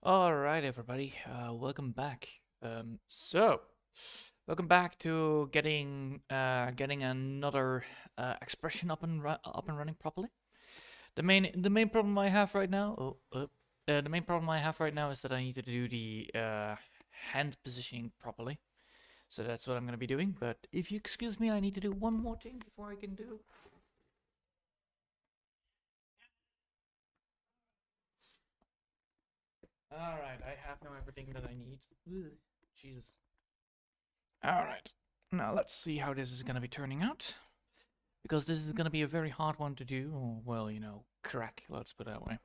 All right, everybody, welcome back. Welcome back to getting another expression up and running properly. The main problem I have right now, the main problem I have right now is that I need to do the hand positioning properly. So that's what I'm gonna be doing. But if you excuse me, I need to do one more thing before I can do. All right, I have now everything that I need. Ugh, Jesus. All right. Now let's see how this is going to be turning out. Because this is going to be a very hard one to do. Or, well, crack. Let's put it that way.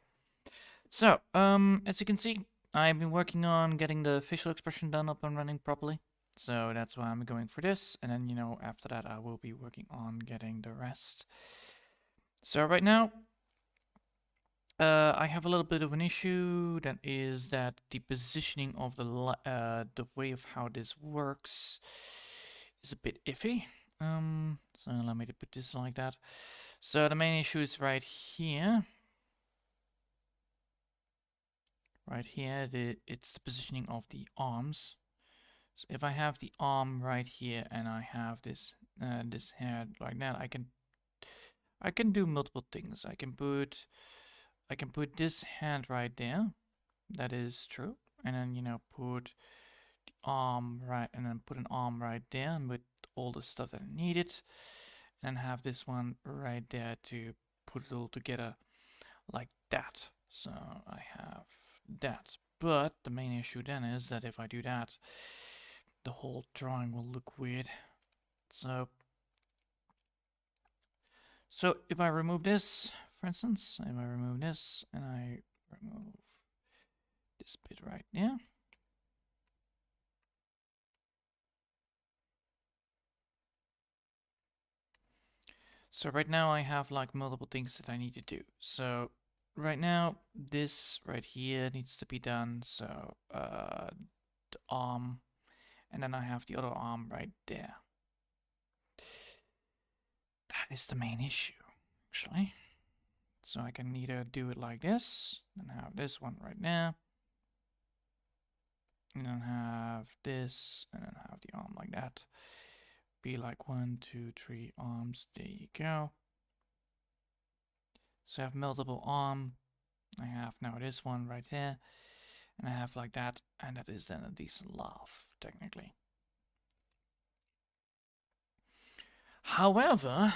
So, as you can see, I've been working on getting the facial expression done up and running properly. So that's why I'm going for this. And then, after that, I will be working on getting the rest. So right now, I have a little bit of an issue. That is that the positioning of the way of how this works is a bit iffy. So let me put this like that. So the main issue is right here. Right here, it's the positioning of the arms. So if I have the arm right here and I have this this head like that, I can do multiple things. I can put this hand right there. That is true. And then put the arm right, and then put an arm right there, and with all the stuff that I needed, and have this one right there to put it all together like that. So I have that. But the main issue then is that if I do that, the whole drawing will look weird. So if I remove this, for instance, if I remove this and I remove this bit right there, so right now I have like multiple things that I need to do. So right now this right here needs to be done. So the arm, and then I have the other arm right there. That is the main issue, actually. So I can either do it like this, and have this one right now, and then have this, and then have the arm like that. Be like 1, 2, 3 arms. There you go. So I have multiple arm. I have now this one right here, and I have like that, and that is then a decent laugh, technically. However,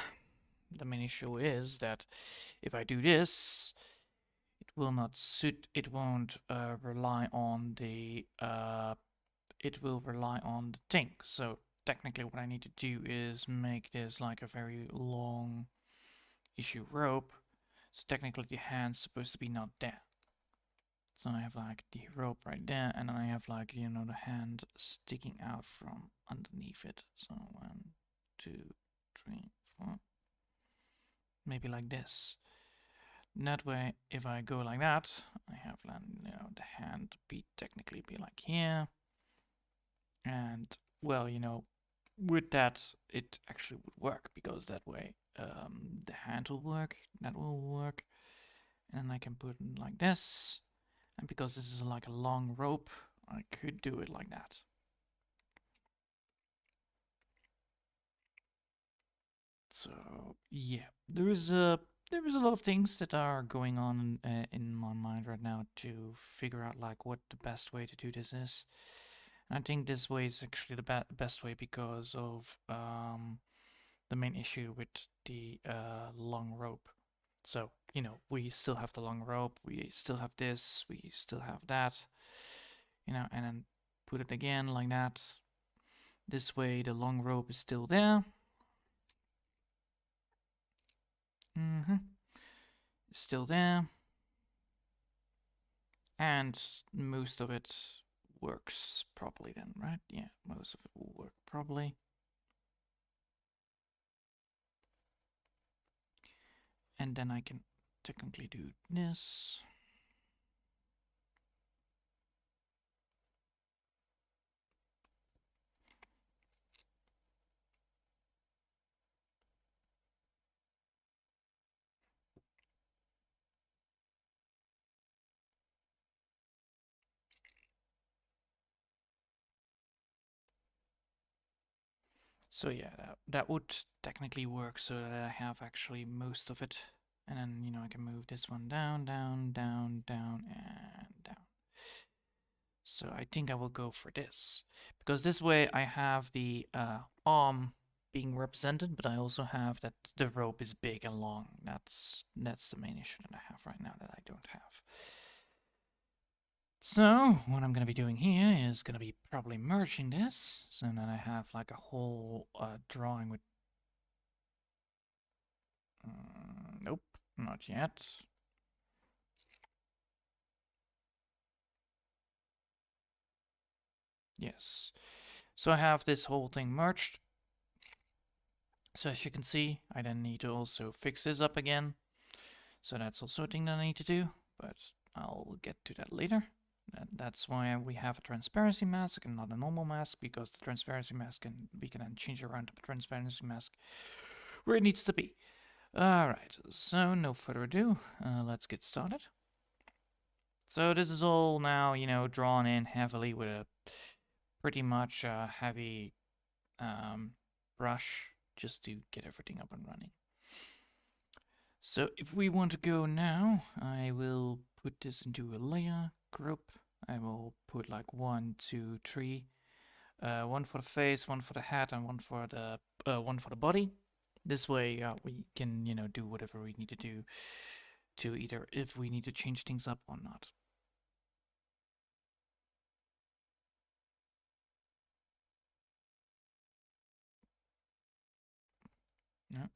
the main issue is that if I do this, it will not suit. It won't rely on the. It will rely on the thing. So technically, what I need to do is make this like a very long issue rope. So technically, the hand's supposed to be not there. So I have like the rope right there, and then I have like the hand sticking out from underneath it. So 1, 2, 3, 4. Maybe like this. That way, if I go like that, I have the hand technically be like here. And well, with that, it actually would work, because that way the hand will work, that will work. And I can put it like this. And because this is like a long rope, I could do it like that. So yeah, there is a lot of things that are going on in my mind right now to figure out like what the best way to do this is. And I think this way is actually the best way, because of the main issue with the long rope. So we still have the long rope, we still have this, we still have that, and then put it again like that. This way the long rope is still there. Still there. And most of it works properly then, right? Yeah, most of it will work properly. And then I can technically do this. So yeah, that would technically work so that I have actually most of it. And then, you know, I can move this one down, down, down, down, and down. So I think I will go for this. Because this way I have the arm being represented, but I also have that the rope is big and long. That's the main issue that I have right now that I don't have. So what I'm going to be doing here is going to be probably merging this, so that I have like a whole drawing with... nope, not yet. Yes. So I have this whole thing merged. So as you can see, I then need to also fix this up again. So that's also a thing that I need to do, but I'll get to that later. That's why we have a transparency mask and not a normal mask, because the transparency mask we can then change around the transparency mask where it needs to be. Alright, so no further ado, let's get started. So this is all now, you know, drawn in heavily with a pretty much heavy brush just to get everything up and running. So if we want to go now, I will put this into a layer group. I will put like 1, 2, 3. One for the face, one for the head, and one for the body. This way we can, you know, do whatever we need to do to either if we need to change things up or not. Yeah.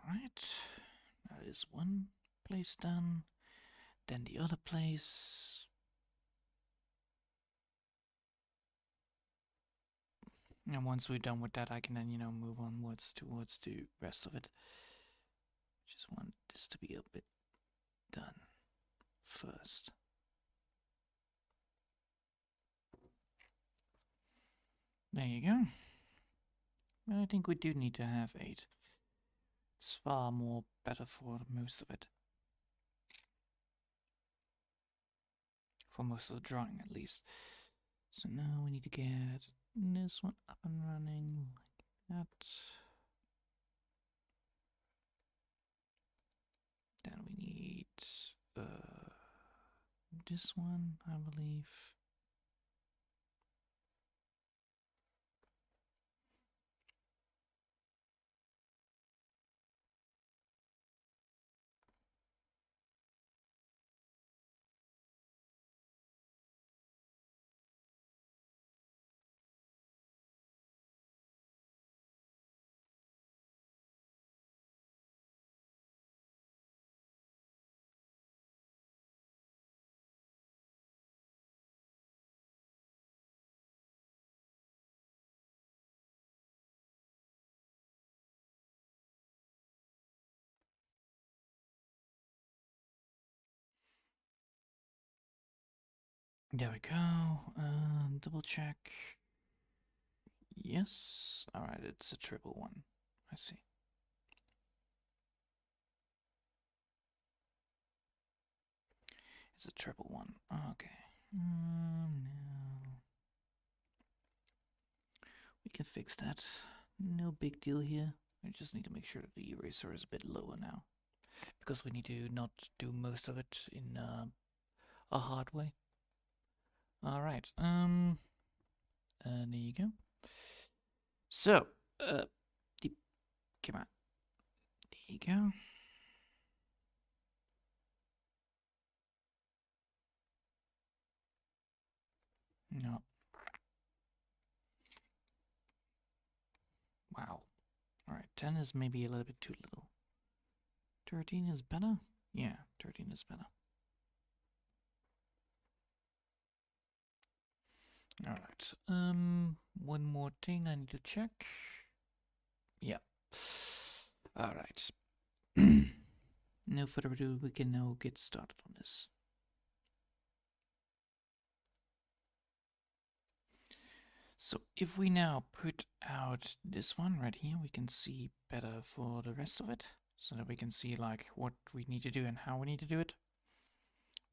Alright, that is one place done. Then the other place. And once we're done with that, I can then, you know, move onwards towards the rest of it. Just want this to be a bit done first. There you go. But I think we do need to have 8. It's far more better for most of it. For most of the drawing, at least. So now we need to get this one up and running like that. Then we need this one, I believe. There we go. Double check. Yes. Alright, it's a triple one. I see. It's a triple one. Okay. No. We can fix that. No big deal here. I just need to make sure that the eraser is a bit lower now, because we need to not do most of it in a hard way. Alright. There you go. So, come on. There you go. No. Wow. Alright, 10 is maybe a little bit too little. 13 is better? Yeah, 13 is better. All right. One more thing I need to check. Yeah. All right. No further ado, we can now get started on this. So if we now put out this one right here, we can see better for the rest of it, so that we can see like what we need to do and how we need to do it.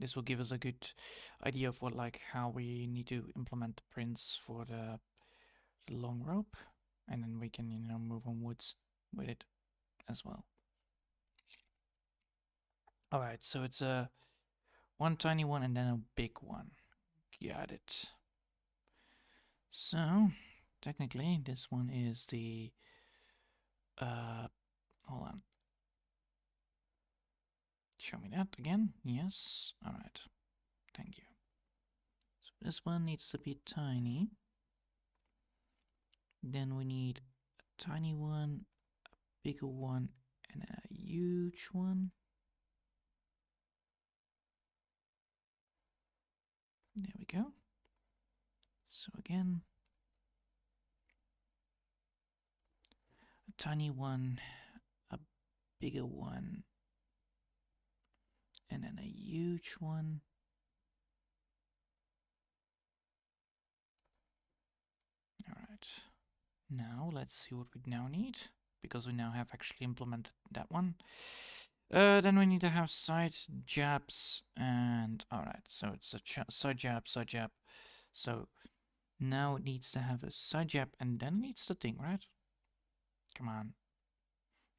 This will give us a good idea of what, like, how we need to implement the prints for the long rope, and then we can, you know, move onwards with it as well. All right, so it's a one tiny one and then a big one. Got it. So technically, this one is the hold on. Show me that again. Yes. All right. Thank you. So this one needs to be tiny. Then we need a tiny one, a bigger one, and a huge one. There we go. So again, a tiny one, a bigger one, and then a huge one. All right. Now let's see what we now need, because we now have actually implemented that one. Then we need to have side jabs, and all right, so it's a side jab, side jab. So now it needs to have a side jab, and then it needs the thing, right? Come on,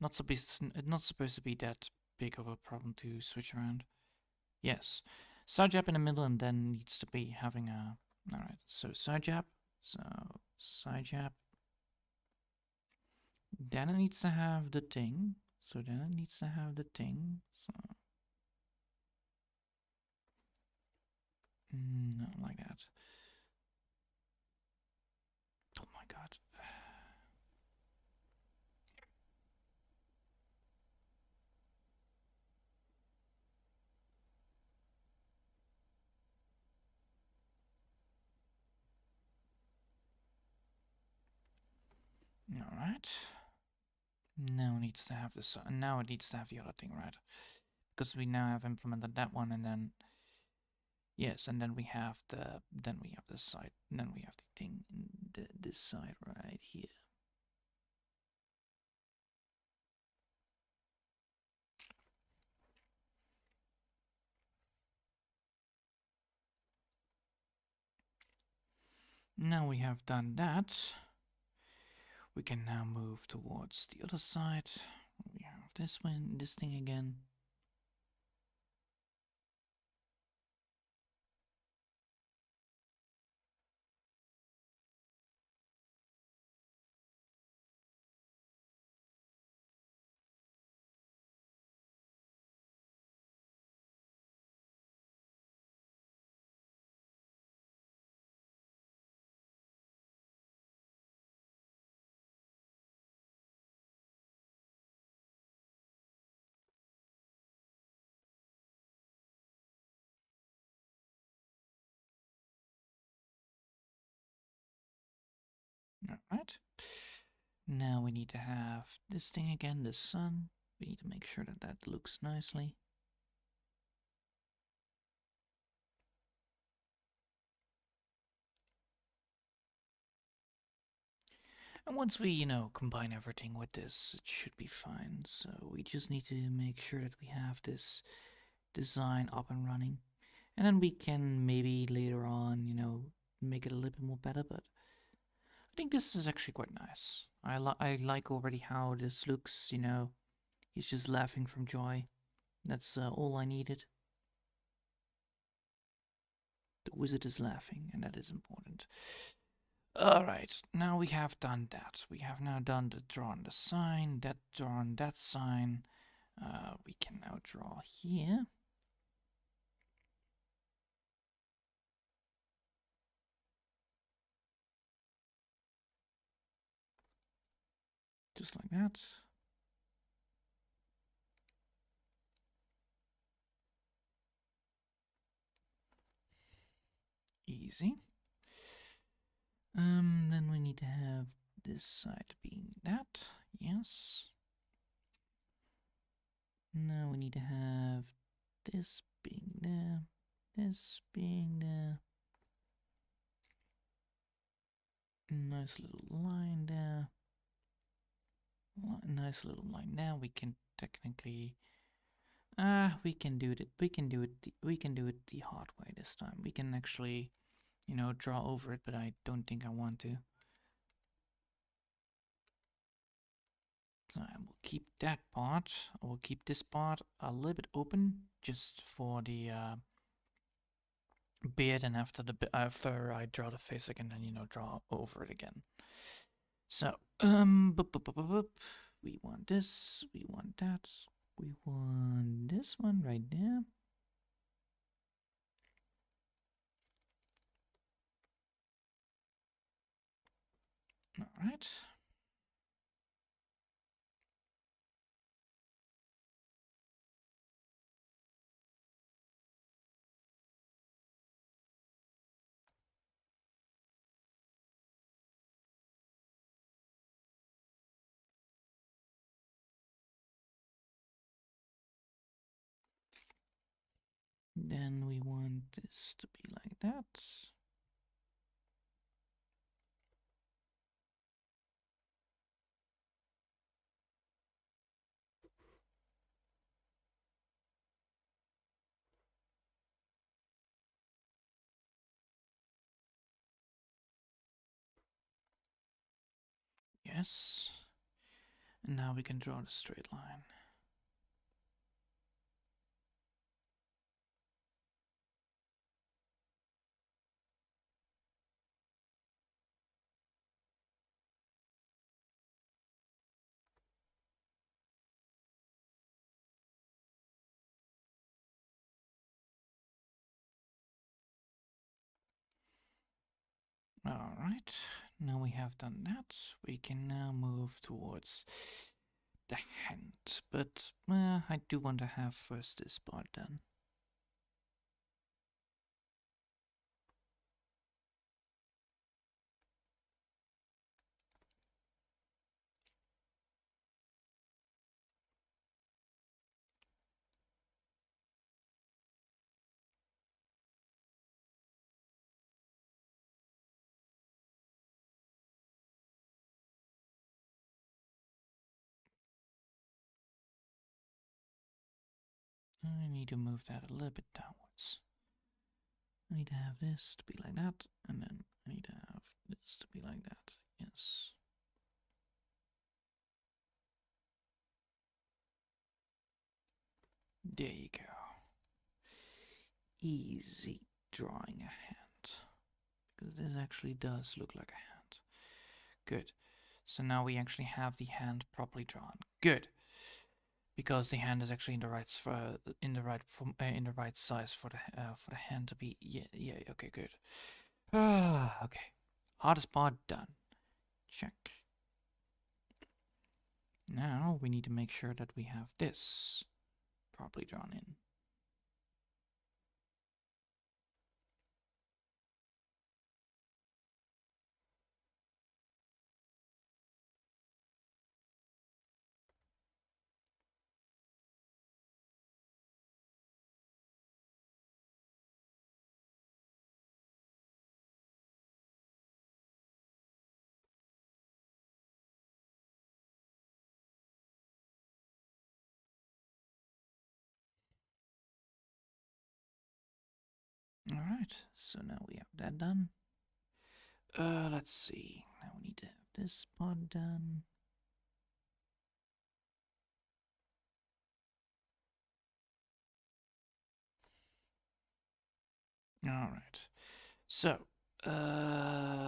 not supposed to be that big of a problem to switch around. Yes, side jab in the middle, and then needs to be having a. All right, so side jab, so side jab. Then it needs to have the thing. So then it needs to have the thing. So not like that. Oh my god. All right. Now it needs to have this. Now it needs to have the other thing, right? Because we now have implemented that one, and then yes, and then we have the side, and then we have the thing in this side right here. Now we have done that. We can now move towards the other side. We have this one, this thing again. Alright. Now we need to have this thing again, the sun. We need to make sure that that looks nicely. And once we, you know, combine everything with this, it should be fine. So we just need to make sure that we have this design up and running. And then we can maybe later on, you know, make it a little bit more better, but I think this is actually quite nice. I like already how this looks, you know. He's just laughing from joy. That's all I needed. The wizard is laughing, and that is important. Alright, now we have done that. We have now done the drawn the sign, that drawn that sign. We can now draw here. Just like that. Easy. Then we need to have this side being that. Yes. Now we need to have this being there. This being there. Nice little line there. Nice little line. Now we can technically we can do it the hard way this time. We can actually, you know, draw over it, but I don't think I want to. So I will keep that part. I will keep this part a little bit open just for the beard, and after I draw the face again, then, you know, draw over it again. So we want this, we want that, we want this one right there. All right. Then we want this to be like that. Yes. And now we can draw the straight line. All right, now we have done that. We can now move towards the hand, but I do want to have first this part done. I need to move that a little bit downwards. I need to have this to be like that, and then I need to have this to be like that. Yes. There you go. Easy drawing a hand. Because this actually does look like a hand. Good. So now we actually have the hand properly drawn. Good. Because the hand is actually in the right size for the hand to be. Yeah. Okay, good. Okay. Hardest part done. Check. Now we need to make sure that we have this properly drawn in. Alright, so now we have that done. Let's see. Now we need to have this part done. Alright. So,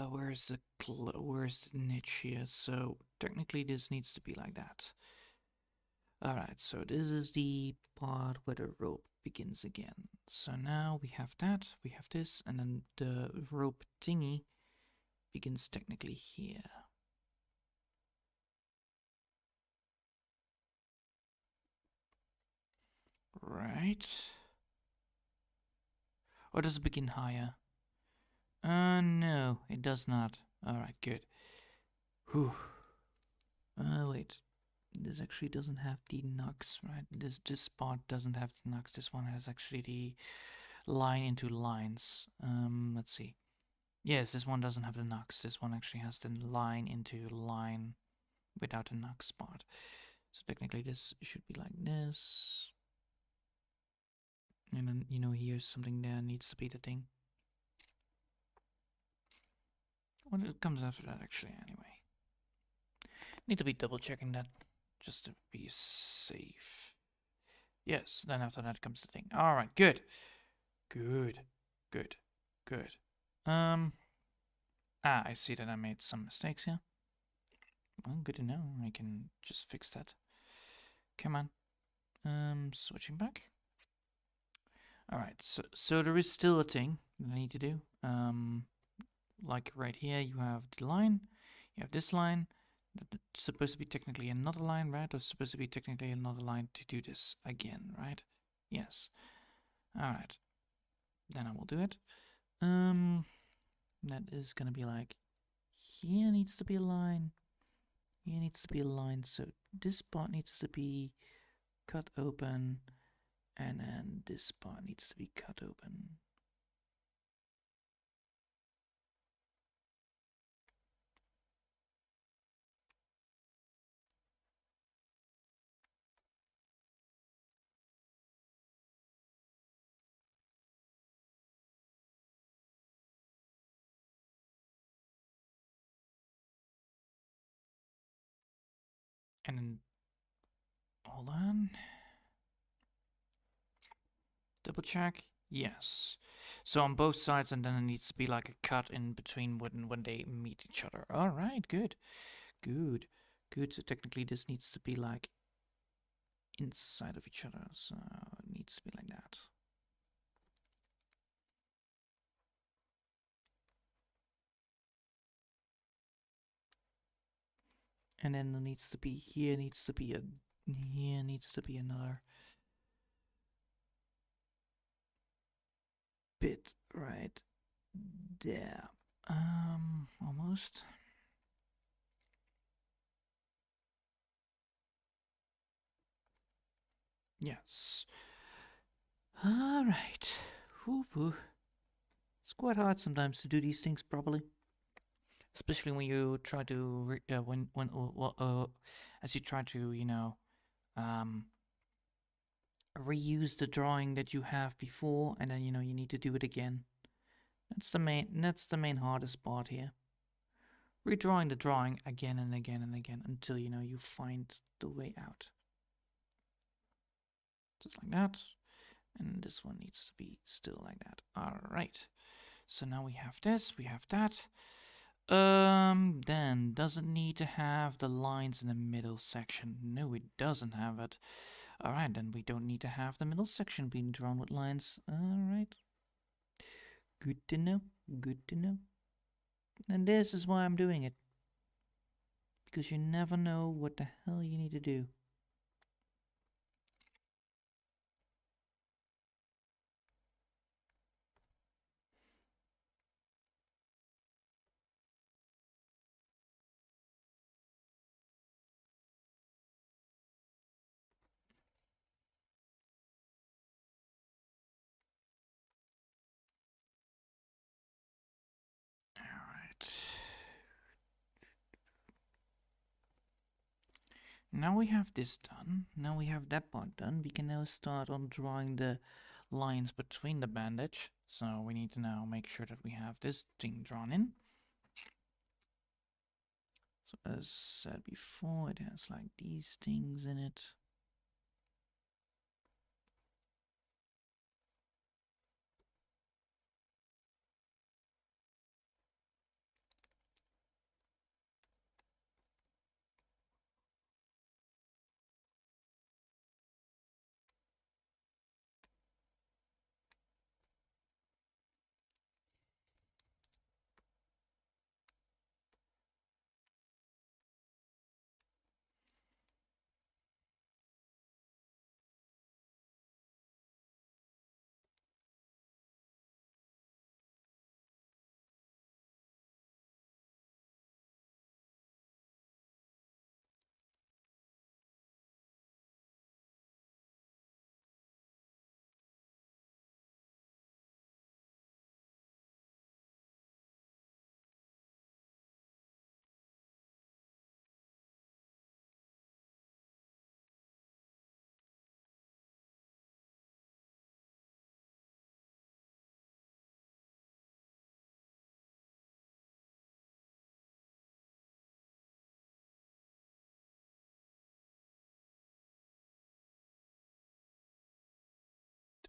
where's the niche here? So technically this needs to be like that. Alright, so this is the part where the rope begins again. So now we have that, we have this, and then the rope thingy begins technically here. Right. Or does it begin higher? No, it does not. Alright, good. Whew. Wait. This actually doesn't have the nux, right? This part doesn't have the nux. This one has actually the line into lines. Let's see. Yes, this one doesn't have the nux. This one actually has the line into line without the nux part. So technically this should be like this. And then, you know, here's something there needs to be the thing. Well, it comes after that actually anyway. Need to be double checking that just to be safe. Yes, then after that comes the thing. Alright, good. Good. Good. Good. I see that I made some mistakes here. Well, good to know. I can just fix that. Come on. Switching back. Alright, so there is still a thing that I need to do. Like right here, you have the line, you have this line. That's supposed to be technically another line, right? Or supposed to be technically another line to do this again, right? Yes. Alright. Then I will do it. That is gonna be like, here needs to be a line. Here needs to be a line. So this part needs to be cut open. And then this part needs to be cut open. And then, hold on. Double check. Yes. So on both sides, and then it needs to be like a cut in between when they meet each other. All right, good. Good. Good. So technically this needs to be like inside of each other. So it needs to be like that. And then there needs to be here needs to be here needs to be another bit right there. Almost. Yes. All right. Whew. It's quite hard sometimes to do these things properly, especially when you try to as you try to reuse the drawing that you have before, and then you need to do it again. That's the main hardest part here. Redrawing the drawing again and again and again until you find the way out. Just like that. And this one needs to be still like that. Alright. So now we have this, we have that. Then does it need to have the lines in the middle section? No, it doesn't have it. Alright, then we don't need to have the middle section being drawn with lines. Alright. Good to know. Good to know. And this is why I'm doing it. Because you never know what the hell you need to do. Alright. Now we have this done. Now we have that part done. We can now start on drawing the lines between the bandage. So we need to now make sure that we have this thing drawn in. So as said before, it has like these things in it.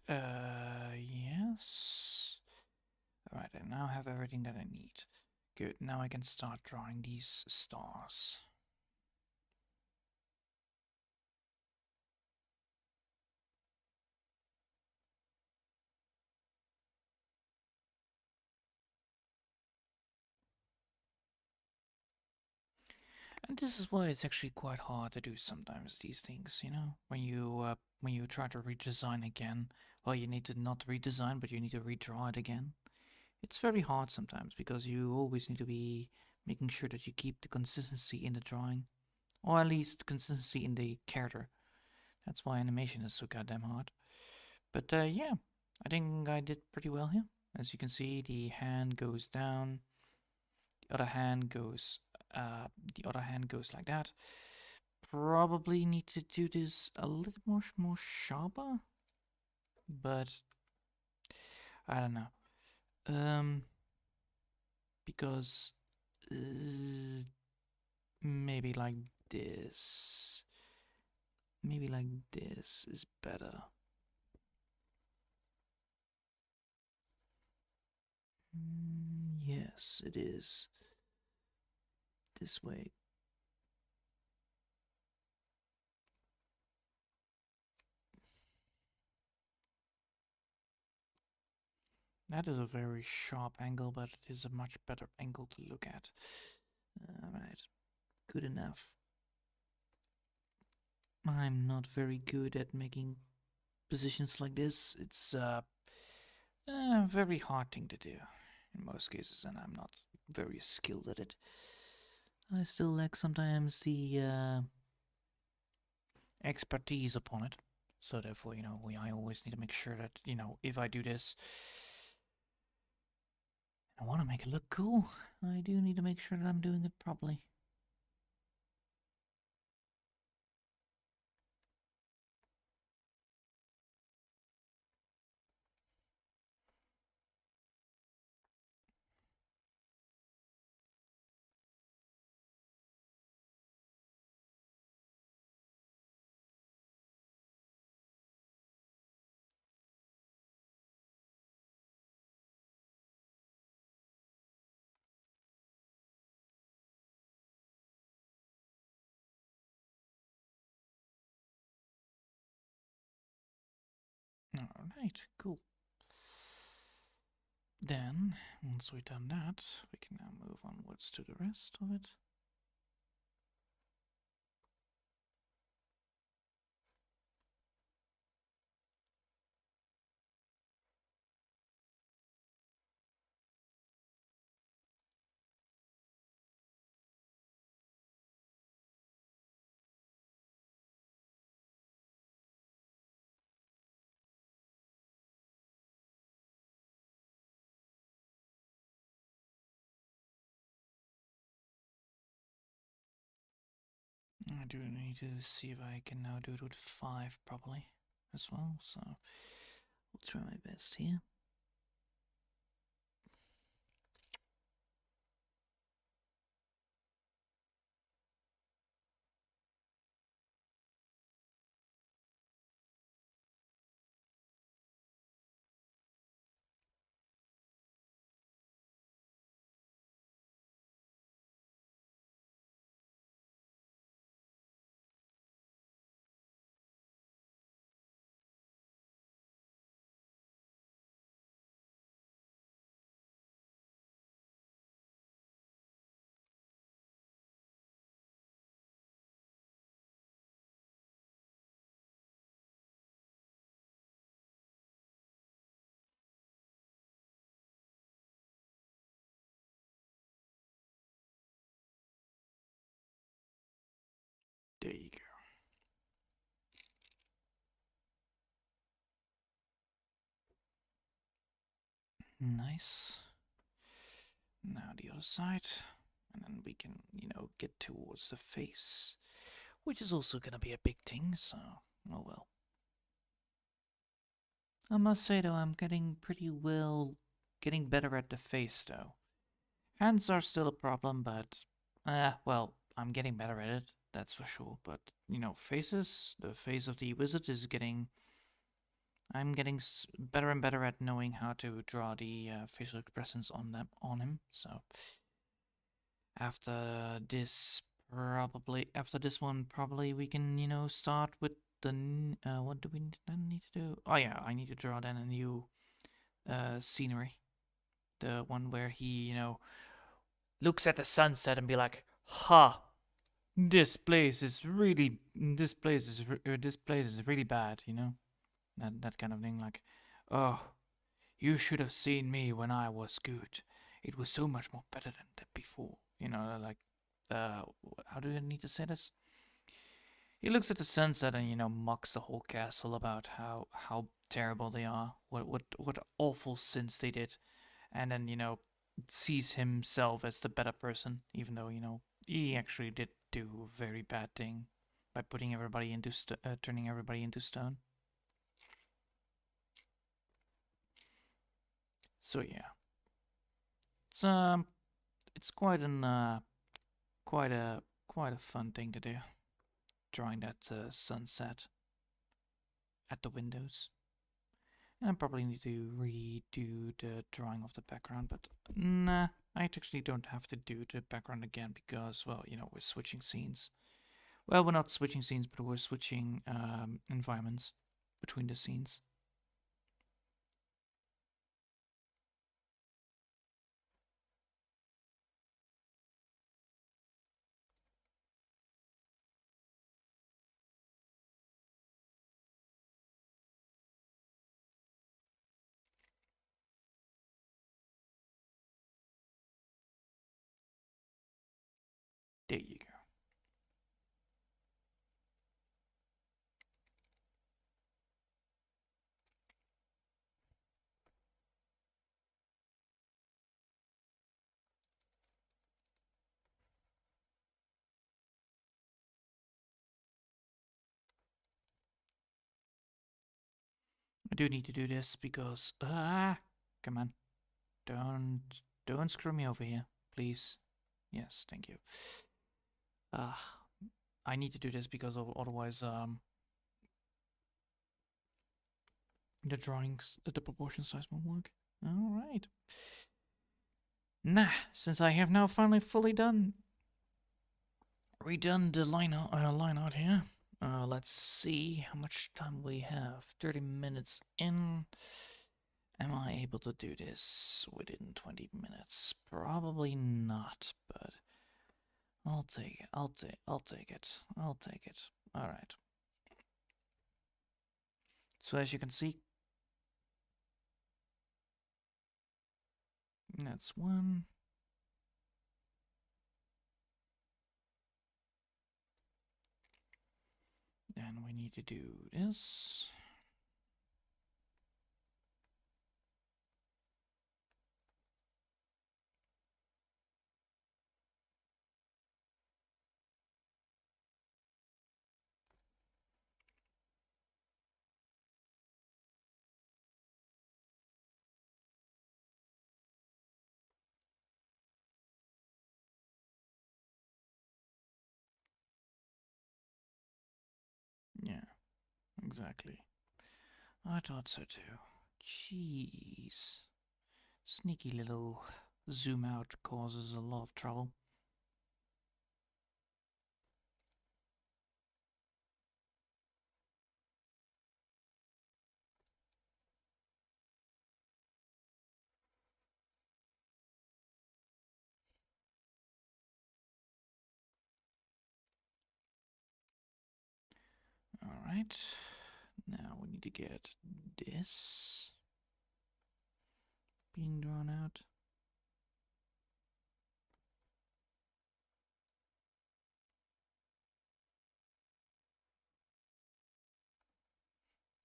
Yes. Alright, I now have everything that I need. Good, now I can start drawing these stars. And this is why it's actually quite hard to do sometimes these things, you know? When you try to redesign again, well, you need to not redesign, but you need to redraw it again. It's very hard sometimes because you always need to be making sure that you keep the consistency in the drawing, or at least consistency in the character. That's why animation is so goddamn hard. But yeah, I think I did pretty well here. As you can see, the hand goes down, the other hand goes, like that. Probably need to do this a little more sharper, but I don't know. Because maybe like this. Maybe like this is better. Yes, it is. This way. That is a very sharp angle, but it is a much better angle to look at. Alright, good enough. I'm not very good at making positions like this. It's a very hard thing to do in most cases, and I'm not very skilled at it. I still lack sometimes the expertise upon it. So therefore, you know, I always need to make sure that, you know, if I do this, I want to make it look cool. I do need to make sure that I'm doing it properly. Alright, cool. Then, once we've done that, we can now move onwards to the rest of it. I do need to see if I can now do it with 5 properly as well, so I'll try my best here. There you go. Nice. Now the other side. And then we can, you know, get towards the face. Which is also gonna be a big thing, so, oh well. I must say though, I'm getting better at the face though. Hands are still a problem, but, well, I'm getting better at it, that's for sure. But, you know, faces, the face of the wizard is getting I'm getting better and better at knowing how to draw the facial expressions on him. So after this, after this one, probably we can start with the what do we then need to do? Oh yeah, I need to draw then a new scenery, the one where he looks at the sunset and be like, "Ha, this place is really this place is really bad," that kind of thing. Like, oh, you should have seen me when I was good. It was so much more better than that before. Like, how do I need to say this? He looks at the sunset and mocks the whole castle about how terrible they are, what awful sins they did, and then sees himself as the better person, even though he actually did do a very bad thing by putting everybody into turning everybody into stone. So yeah, it's quite an quite a fun thing to do, drawing that sunset at the windows. And I probably need to redo the drawing of the background, but nah, I actually don't have to do the background again because, well, we're switching scenes. Well, we're not switching scenes, but we're switching environments between the scenes. There you go. I do need to do this because come on, don't screw me over here, please. Yes, thank you. I need to do this because otherwise the drawings, the proportion size won't work. All right. Nah, since I have now finally fully redone the line art here. Let's see how much time we have. 30 minutes in. Am I able to do this within 20 minutes? Probably not, but I'll take it. I'll take it. I'll take it. All right. So as you can see, that's one. Then we need to do this. Yeah, exactly. I thought so too. Jeez. Sneaky little zoom out causes a lot of trouble. Alright. Now we need to get this being drawn out.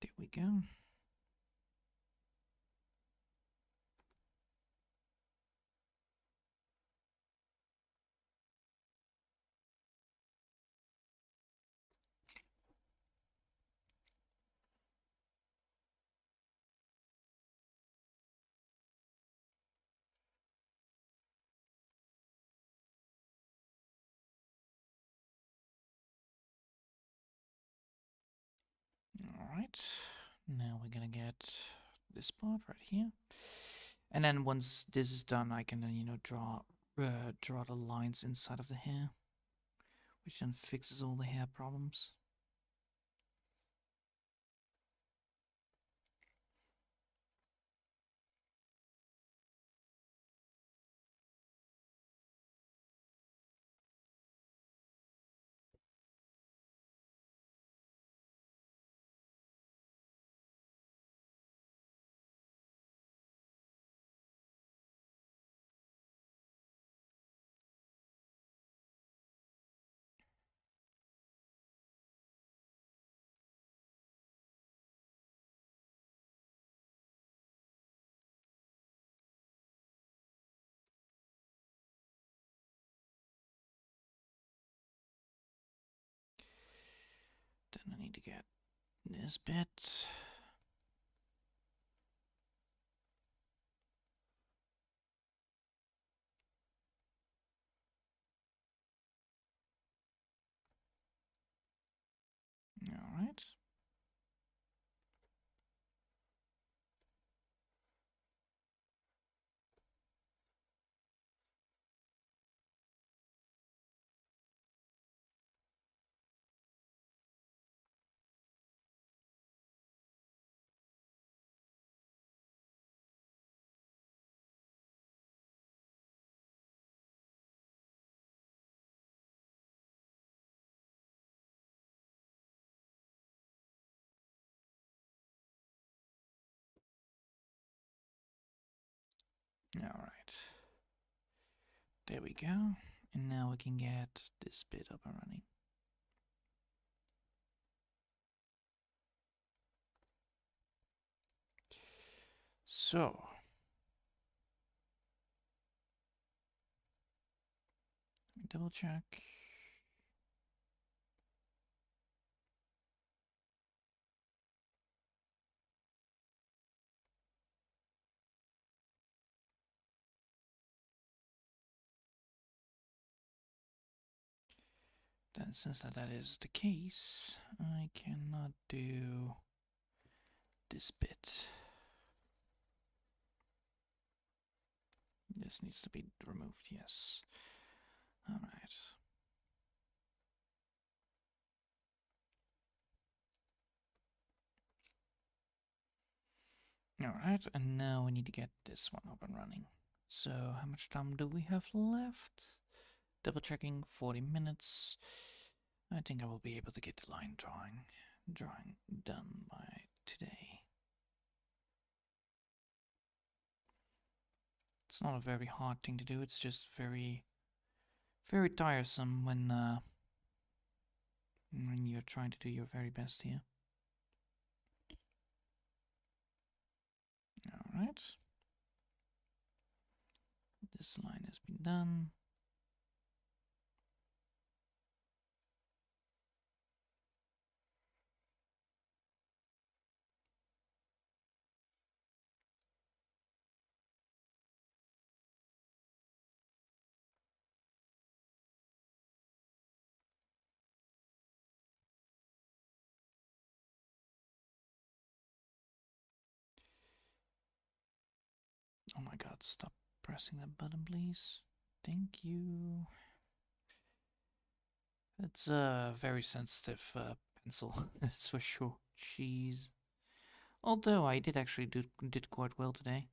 There we go. Alright. Now we're gonna get this part right here. And then once this is done, I can then, you know, draw the lines inside of the hair, which then fixes all the hair problems. Then I need to get this bit. All right. All right. There we go. And now we can get this bit up and running. So, let me double check. Then since that is the case, I cannot do this bit. This needs to be removed, yes. All right. All right, and now we need to get this one up and running. So how much time do we have left? Double checking, 40 minutes. I think I will be able to get the line drawing done by today. It's not a very hard thing to do, it's just very tiresome when you're trying to do your very best here. Alright. This line has been done. Oh my god, stop pressing that button, please. Thank you. It's a very sensitive pencil, that's for sure. Jeez. Although I did actually did quite well today.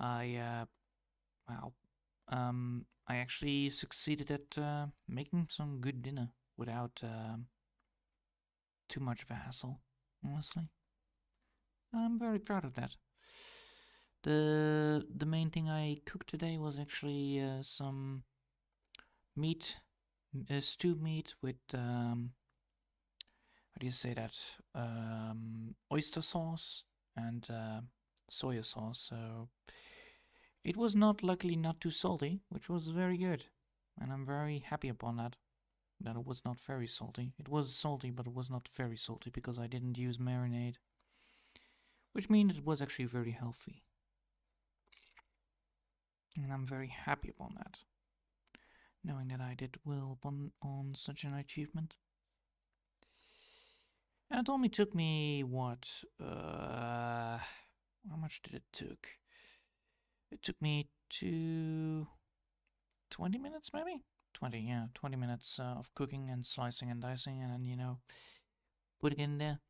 Wow. I actually succeeded at making some good dinner without too much of a hassle, honestly. I'm very proud of that. The main thing I cooked today was actually some meat, stewed meat with how do you say that? Oyster sauce and soya sauce. So it was luckily not too salty, which was very good, and I'm very happy upon that. That it was not very salty. It was salty, but it was not very salty because I didn't use marinade, which means it was actually very healthy. And I'm very happy upon that, knowing that I did well on such an achievement. And it only took me, what, how much did it took? It took me 20 minutes maybe? 20, yeah, 20 minutes of cooking and slicing and dicing and then, putting it in there.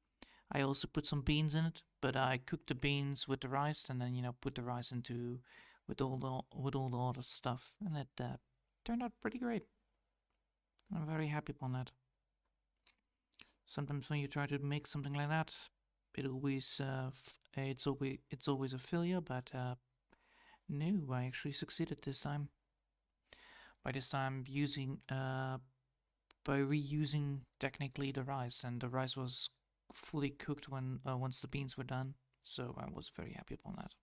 I also put some beans in it, but I cooked the beans with the rice and then, put the rice into, with all the other stuff. And it turned out pretty great. I'm very happy upon that. Sometimes when you try to make something like that, it's always a failure, but no, I actually succeeded this time. By this time, by reusing technically the rice, and the rice was fully cooked when once the beans were done. So I was very happy upon that.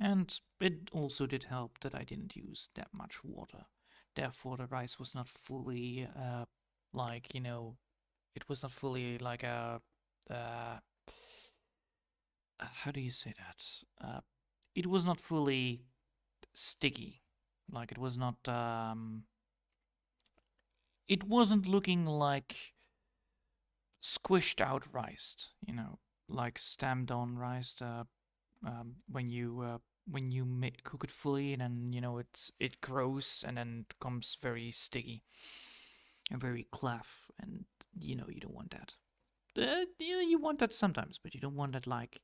And it also did help that I didn't use that much water. Therefore, the rice was not fully it was not fully like a how do you say that? It was not fully sticky. Like it was not. It wasn't looking like squished out rice. Like stamped on rice. When you cook it fully, and then it grows and then it becomes very sticky and very clef, and you don't want that. You want that sometimes, but you don't want that like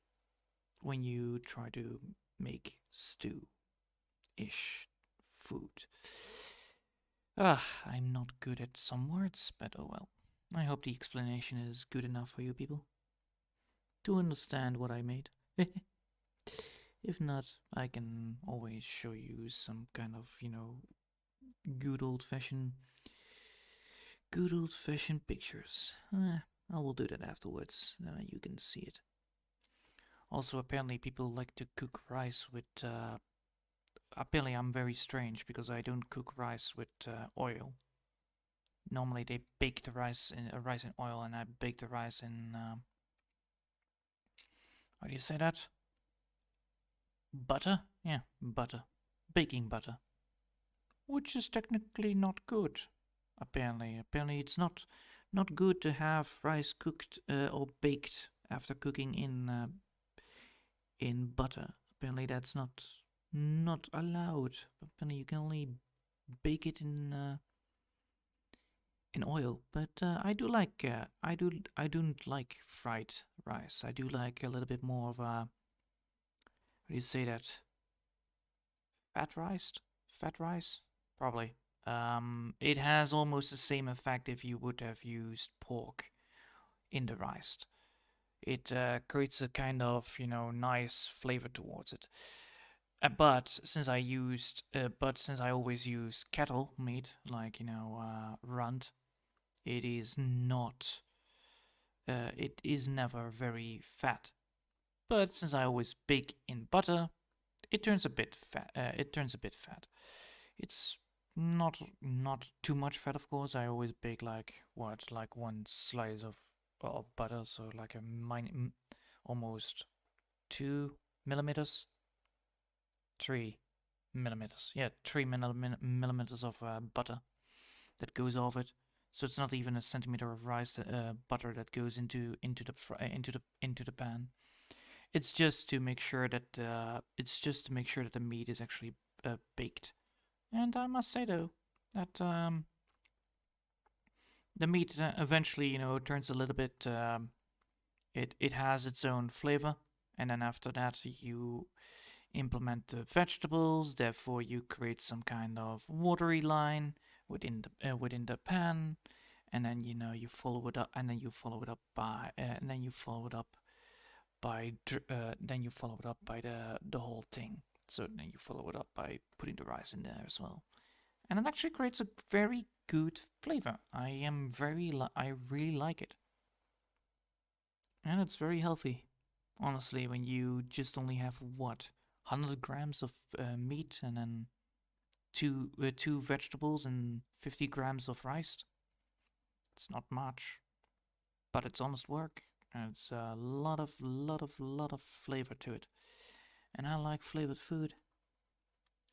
when you try to make stew-ish food. I'm not good at some words, but oh well. I hope the explanation is good enough for you people to understand what I made. If not, I can always show you some kind of, good old-fashioned pictures. I will do that afterwards, then you can see it. Also, apparently people like to cook rice with, apparently I'm very strange because I don't cook rice with oil. Normally they bake the rice in oil, and I bake the rice in, how do you say that? Butter? Yeah, butter. Baking butter. Which is technically not good, apparently. Apparently it's not good to have rice cooked or baked after cooking in butter. Apparently that's not allowed. Apparently you can only bake it in oil. But I don't like fried rice. I do like a little bit more of a, how do you say that? Fat rice? Fat rice? Probably. It has almost the same effect if you would have used pork in the rice. It creates a kind of, nice flavor towards it. But since I always use cattle meat, like, runt, it is not, it is never very fat. But since I always bake in butter, it turns a bit fat. It's not too much fat, of course. I always bake like one slice of butter, so like almost 2 millimeters, 3 millimeters. Yeah, 3 millimeters of butter that goes off it. So it's not even a centimeter of rice butter that goes into the pan. It's just to make sure that the meat is actually baked. And I must say though that the meat eventually, turns a little bit. It has its own flavor, and then after that you implement the vegetables. Therefore, you create some kind of watery line within the pan, and then you follow it up, and then you follow it up by, the whole thing. So then you follow it up by putting the rice in there as well, and it actually creates a very good flavor. I really like it, and it's very healthy. Honestly, when you just only have 100 grams of meat and then two vegetables and 50 grams of rice, it's not much, but it's honest work, and it's a lot of flavor to it. And I like flavored food.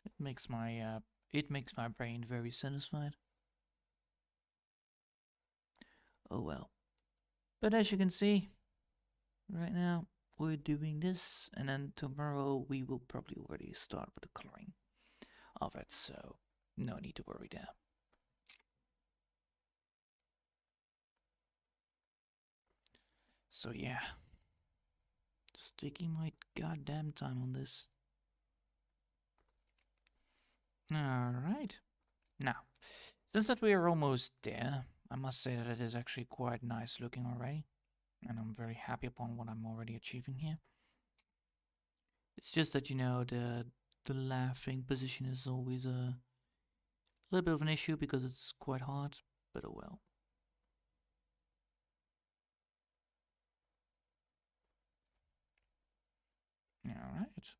It makes my brain very satisfied. Oh well. But as you can see, right now we're doing this, and then tomorrow we will probably already start with the coloring of it, so no need to worry there. So yeah, just taking my goddamn time on this. Alright. Now, since that we are almost there, I must say that it is actually quite nice looking already. And I'm very happy upon what I'm already achieving here. It's just that, you know, the laughing position is always a little bit of an issue because it's quite hard, but oh well. Alright.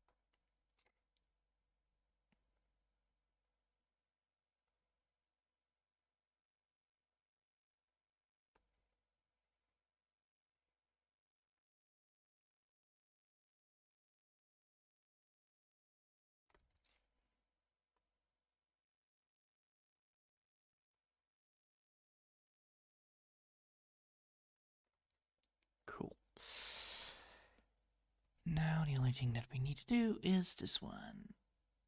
Cool. Now the only thing that we need to do is this one.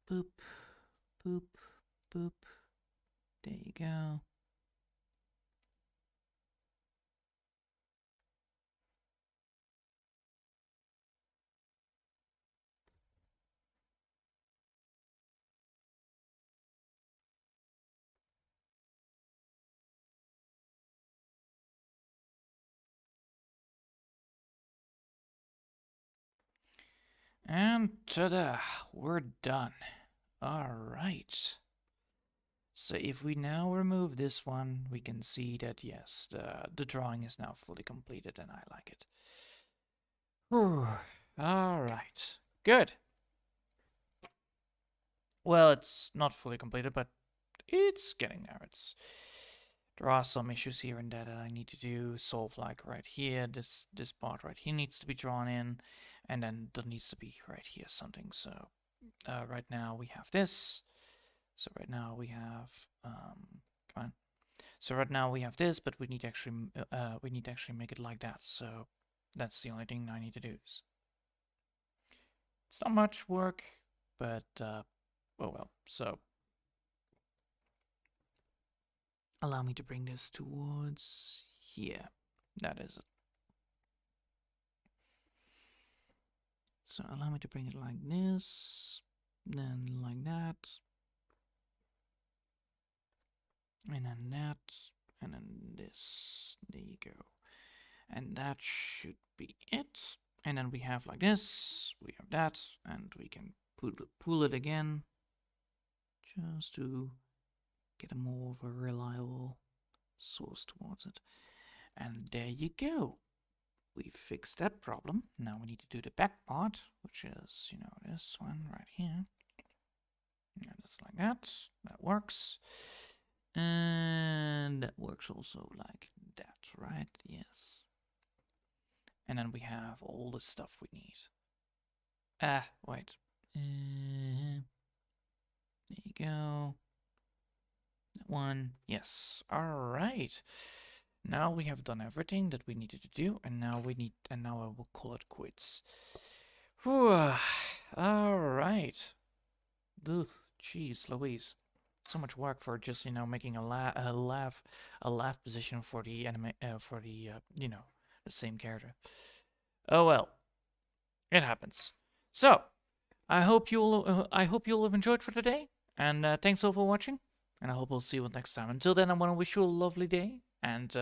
Boop, boop, boop. There you go. And ta-da, we're done. Alright. So if we now remove this one, we can see that yes, the drawing is now fully completed and I like it. Alright, good. Well, it's not fully completed, but it's getting there. There are some issues here and there that I need to do, solve, like right here, this part right here needs to be drawn in, and then there needs to be right here something. So right now we have this. So right now we have come on. So right now we have this, but we need to actually make it like that. So that's the only thing I need to do. It's not much work, but oh well. So allow me to bring this towards here. That is it. So allow me to bring it like this, then like that, and then that, and then this. There you go. And that should be it. And then we have like this, we have that, and we can pull it again, just to get a more of a reliable source towards it. And there you go. We fixed that problem. Now we need to do the back part, which is, you know, this one right here. And it's like that. That works. And that works also like that, right? Yes. And then we have all the stuff we need. Wait. There you go. That one. Yes. All right. Now we have done everything that we needed to do, and now I will call it quits. Whew. All right. Ugh, jeez, Louise. So much work for just, you know, making a laugh position for the you know, the same character. Oh well, it happens. So, I hope you'll have enjoyed for today, and thanks all for watching, and I hope I'll see you next time. Until then, I want to wish you a lovely day, and